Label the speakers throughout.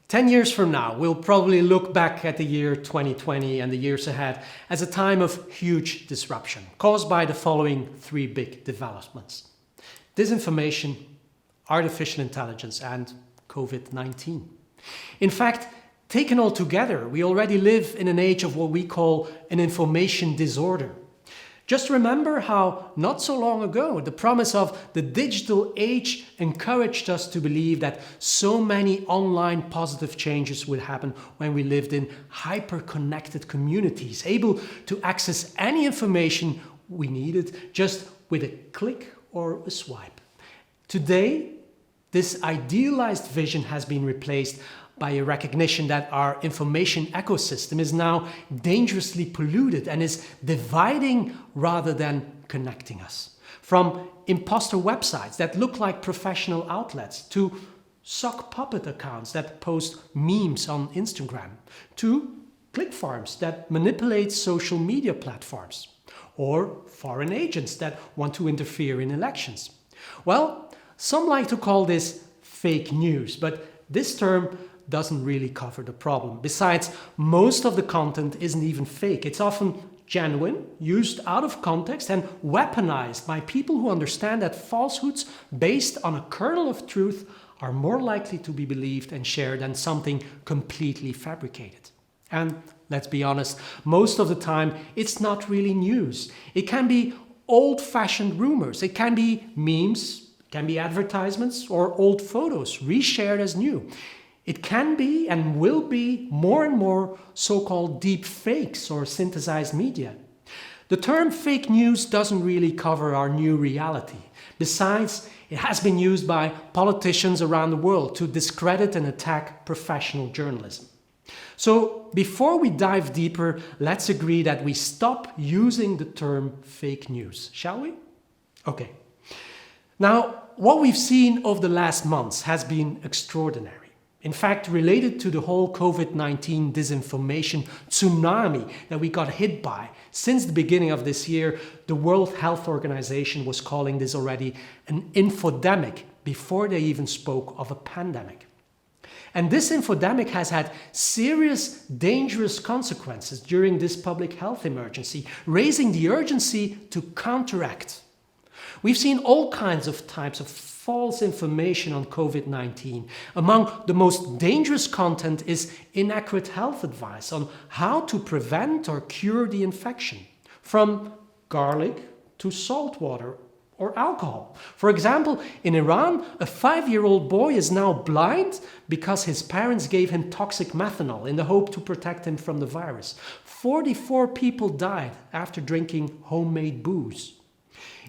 Speaker 1: 10 years from now, we'll probably look back at the year 2020 and the years ahead as a time of huge disruption caused by the following three big developments: disinformation, artificial intelligence, and COVID-19. In fact, taken all together, we already live in an age of what we call an information disorder. Just remember how not so long ago the promise of the digital age encouraged us to believe that so many online positive changes would happen when we lived in hyper-connected communities, able to access any information we needed just with a click or a swipe. Today, this idealized vision has been replaced by a recognition that our information ecosystem is now dangerously polluted and is dividing rather than connecting us. From imposter websites that look like professional outlets, to sock puppet accounts that post memes on Instagram, to click farms that manipulate social media platforms, or foreign agents that want to interfere in elections. Well, some like to call this fake news, but this term doesn't really cover the problem. Besides, most of the content isn't even fake. It's often genuine, used out of context, and weaponized by people who understand that falsehoods based on a kernel of truth are more likely to be believed and shared than something completely fabricated. And let's be honest, most of the time it's not really news. It can be old-fashioned rumors. It can be memes, it can be advertisements, or old photos reshared as new. It can be and will be more and more so-called deep fakes or synthesized media. The term fake news doesn't really cover our new reality. Besides, it has been used by politicians around the world to discredit and attack professional journalism. So before we dive deeper, let's agree that we stop using the term fake news, shall we? Okay. Now, what we've seen over the last months has been extraordinary. In fact, related to the whole COVID-19 disinformation tsunami that we got hit by since the beginning of this year, the World Health Organization was calling this already an infodemic before they even spoke of a pandemic. And this infodemic has had serious, dangerous consequences during this public health emergency, raising the urgency to counteract. We've seen all kinds of types of false information on COVID-19. Among the most dangerous content is inaccurate health advice on how to prevent or cure the infection, from garlic to salt water or alcohol. For example, in Iran, a 5-year-old boy is now blind because his parents gave him toxic methanol in the hope to protect him from the virus. 44 people died after drinking homemade booze.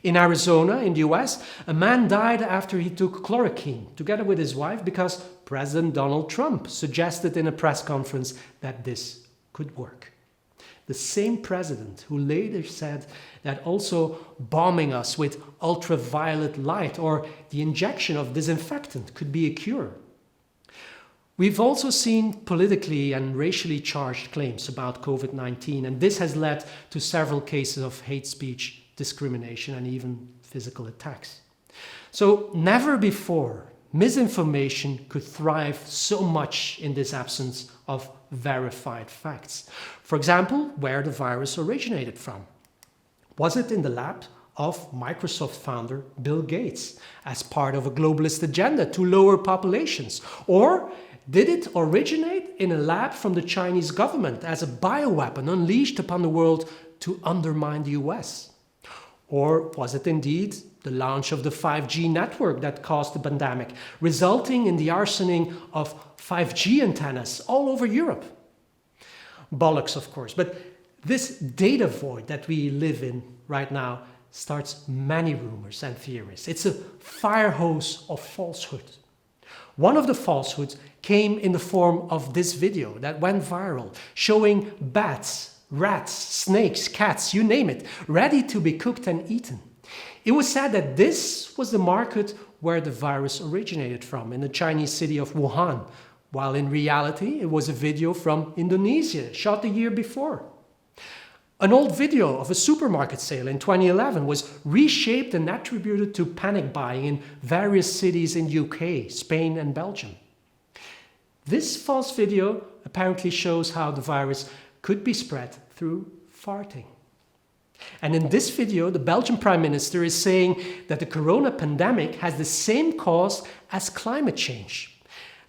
Speaker 1: In Arizona, in the US, a man died after he took chloroquine together with his wife because President Donald Trump suggested in a press conference that this could work. The same president who later said that also bombing us with ultraviolet light or the injection of disinfectant could be a cure. We've also seen politically and racially charged claims about COVID-19, and this has led to several cases of hate speech, discrimination, and even physical attacks. So never before misinformation could thrive so much in this absence of verified facts. For example, where the virus originated from. Was it in the lab of Microsoft founder Bill Gates as part of a globalist agenda to lower populations? Or did it originate in a lab from the Chinese government as a bioweapon unleashed upon the world to undermine the US? Or was it indeed the launch of the 5G network that caused the pandemic, resulting in the arsoning of 5G antennas all over Europe? Bollocks, of course, but this data void that we live in right now starts many rumors and theories. It's a fire hose of falsehood. One of the falsehoods came in the form of this video that went viral, showing bats, rats, snakes, cats, you name it, ready to be cooked and eaten. It was said that this was the market where the virus originated from, in the Chinese city of Wuhan, while in reality it was a video from Indonesia, shot the year before. An old video of a supermarket sale in 2011 was reshaped and attributed to panic buying in various cities in UK, Spain, and Belgium. This false video apparently shows how the virus could be spread through farting. And in this video, the Belgian Prime Minister is saying that the corona pandemic has the same cause as climate change.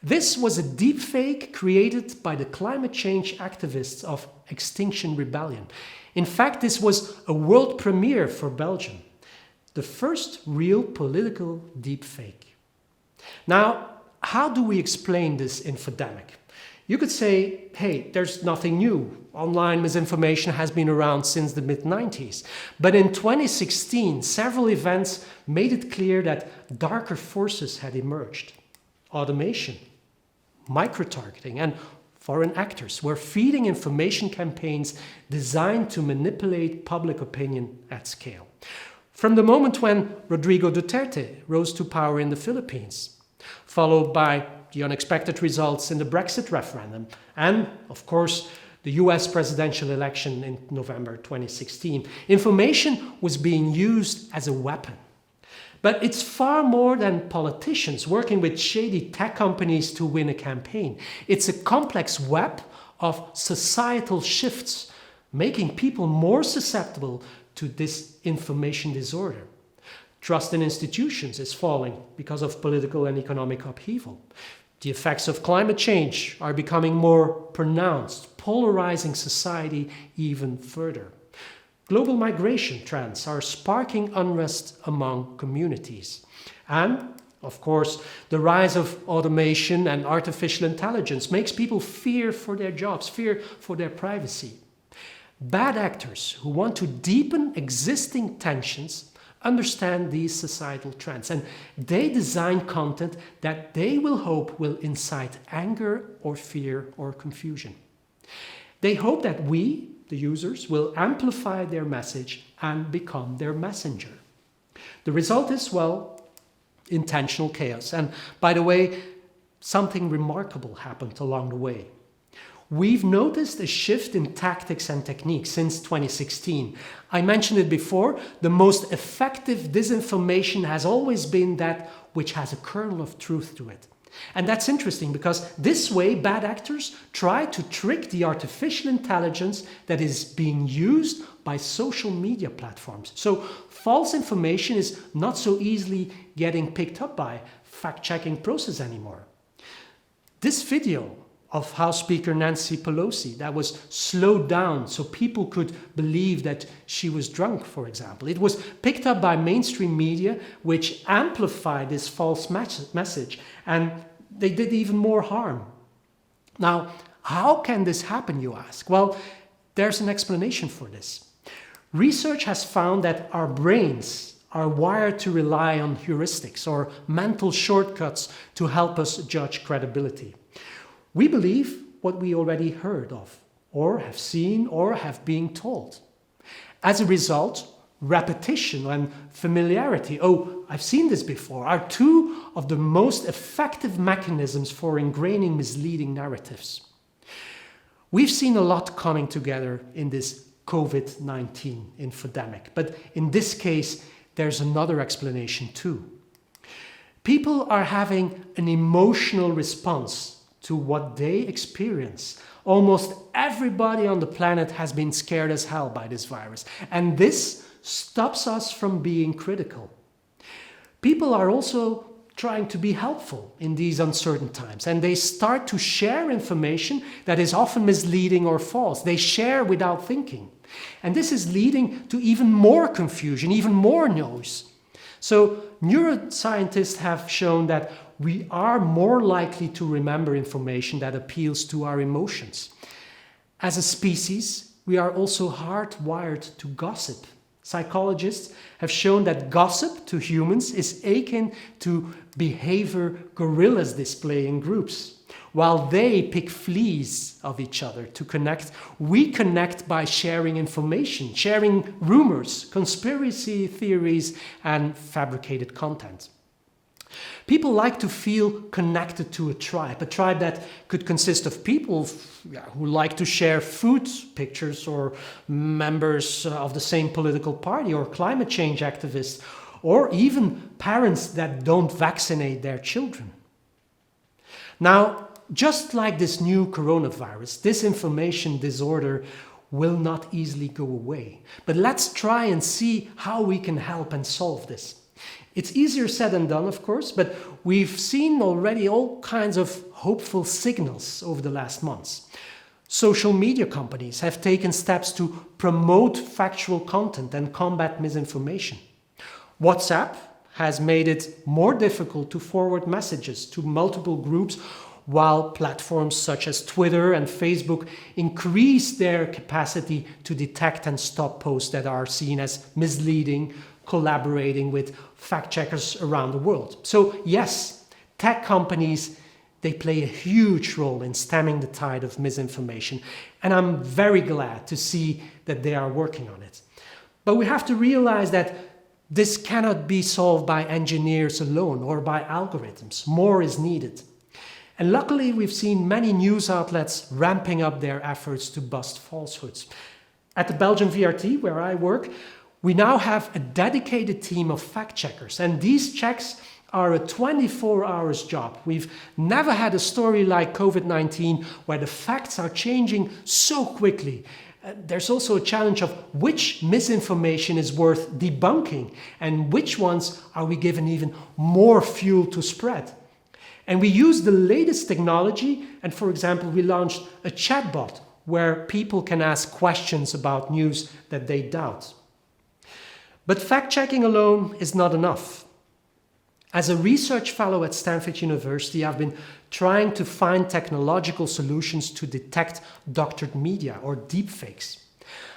Speaker 1: This was a deepfake created by the climate change activists of Extinction Rebellion. In fact, this was a world premiere for Belgium, the first real political deepfake. Now, how do we explain this infodemic? You could say, hey, there's nothing new. Online misinformation has been around since the mid-90s. But in 2016, several events made it clear that darker forces had emerged. Automation, micro-targeting, and foreign actors were feeding information campaigns designed to manipulate public opinion at scale. From the moment when Rodrigo Duterte rose to power in the Philippines, followed by the unexpected results in the Brexit referendum, and, of course, the US presidential election in November 2016, information was being used as a weapon. But it's far more than politicians working with shady tech companies to win a campaign. It's a complex web of societal shifts, making people more susceptible to this information disorder. Trust in institutions is falling because of political and economic upheaval. The effects of climate change are becoming more pronounced, polarizing society even further. Global migration trends are sparking unrest among communities. And, of course, the rise of automation and artificial intelligence makes people fear for their jobs, fear for their privacy. Bad actors who want to deepen existing tensions understand these societal trends, and they design content that they will hope will incite anger or fear or confusion. They hope that we, the users, will amplify their message and become their messenger. The result is, well, intentional chaos. And by the way, something remarkable happened along the way. We've noticed a shift in tactics and techniques since 2016. I mentioned it before, the most effective disinformation has always been that which has a kernel of truth to it. And that's interesting because this way bad actors try to trick the artificial intelligence that is being used by social media platforms. So false information is not so easily getting picked up by fact-checking process anymore. This video of House Speaker Nancy Pelosi that was slowed down so people could believe that she was drunk, for example. It was picked up by mainstream media, which amplified this false message, and they did even more harm. Now, how can this happen, you ask? Well, there's an explanation for this. Research has found that our brains are wired to rely on heuristics or mental shortcuts to help us judge credibility. We believe what we already heard of, or have seen, or have been told. As a result, repetition and familiarity, oh, I've seen this before, are two of the most effective mechanisms for ingraining misleading narratives. We've seen a lot coming together in this COVID-19 infodemic, but in this case, there's another explanation too. People are having an emotional response to what they experience. Almost everybody on the planet has been scared as hell by this virus, and this stops us from being critical. People are also trying to be helpful in these uncertain times, and they start to share information that is often misleading or false. They share without thinking. And this is leading to even more confusion, even more noise. So neuroscientists have shown that we are more likely to remember information that appeals to our emotions. As a species, we are also hardwired to gossip. Psychologists have shown that gossip to humans is akin to behavior gorillas display in groups. While they pick fleas of each other to connect, we connect by sharing information, sharing rumors, conspiracy theories, and fabricated content. People like to feel connected to a tribe that could consist of people who like to share food pictures, or members of the same political party, or climate change activists, or even parents that don't vaccinate their children. Now, just like this new coronavirus, disinformation disorder will not easily go away. But let's try and see how we can help and solve this. It's easier said than done, of course, but we've seen already all kinds of hopeful signals over the last months. Social media companies have taken steps to promote factual content and combat misinformation. WhatsApp has made it more difficult to forward messages to multiple groups, while platforms such as Twitter and Facebook increase their capacity to detect and stop posts that are seen as misleading, collaborating with fact-checkers around the world. So yes, tech companies, they play a huge role in stemming the tide of misinformation, and I'm very glad to see that they are working on it. But we have to realize that this cannot be solved by engineers alone or by algorithms. More is needed. And luckily, we've seen many news outlets ramping up their efforts to bust falsehoods. At the Belgian VRT, where I work, we now have a dedicated team of fact-checkers, and these checks are a 24-hour job. We've never had a story like COVID-19 where the facts are changing so quickly. There's also a challenge of which misinformation is worth debunking and which ones are we given even more fuel to spread. And we use the latest technology, and for example, we launched a chatbot where people can ask questions about news that they doubt. But fact-checking alone is not enough. As a research fellow at Stanford University, I've been trying to find technological solutions to detect doctored media or deepfakes.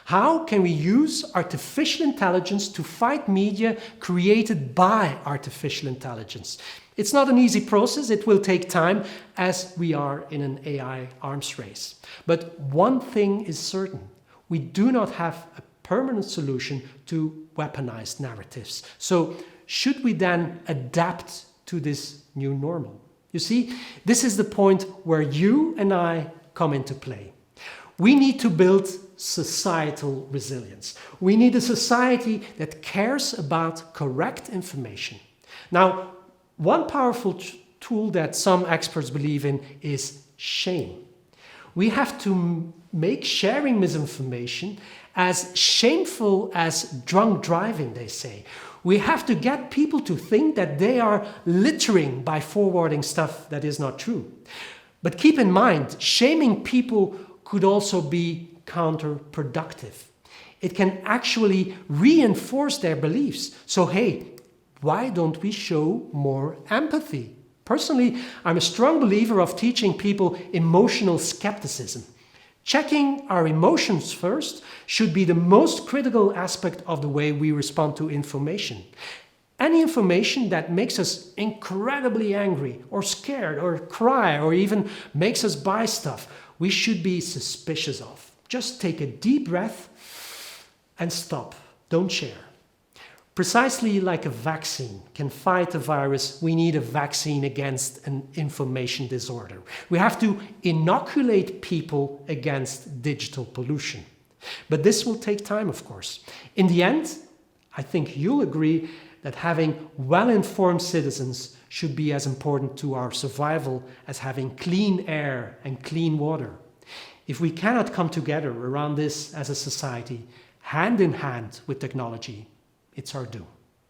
Speaker 1: How can we use artificial intelligence to fight media created by artificial intelligence? It's not an easy process, it will take time as we are in an AI arms race. But one thing is certain, we do not have a permanent solution to weaponized narratives. So should we then adapt to this new normal? You see, this is the point where you and I come into play. We need to build societal resilience. We need a society that cares about correct information. Now, one powerful tool that some experts believe in is shame. We have to make sharing misinformation as shameful as drunk driving, they say. We have to get people to think that they are littering by forwarding stuff that is not true. But keep in mind, shaming people could also be counterproductive. It can actually reinforce their beliefs. So hey, why don't we show more empathy? Personally, I'm a strong believer of teaching people emotional skepticism. Checking our emotions first should be the most critical aspect of the way we respond to information. Any information that makes us incredibly angry or scared or cry or even makes us buy stuff, we should be suspicious of. Just take a deep breath and stop. Don't share. Precisely like a vaccine can fight a virus, we need a vaccine against an information disorder. We have to inoculate people against digital pollution. But this will take time, of course. In the end, I think you'll agree that having well-informed citizens should be as important to our survival as having clean air and clean water. If we cannot come together around this as a society, hand in hand with technology, it's our doom.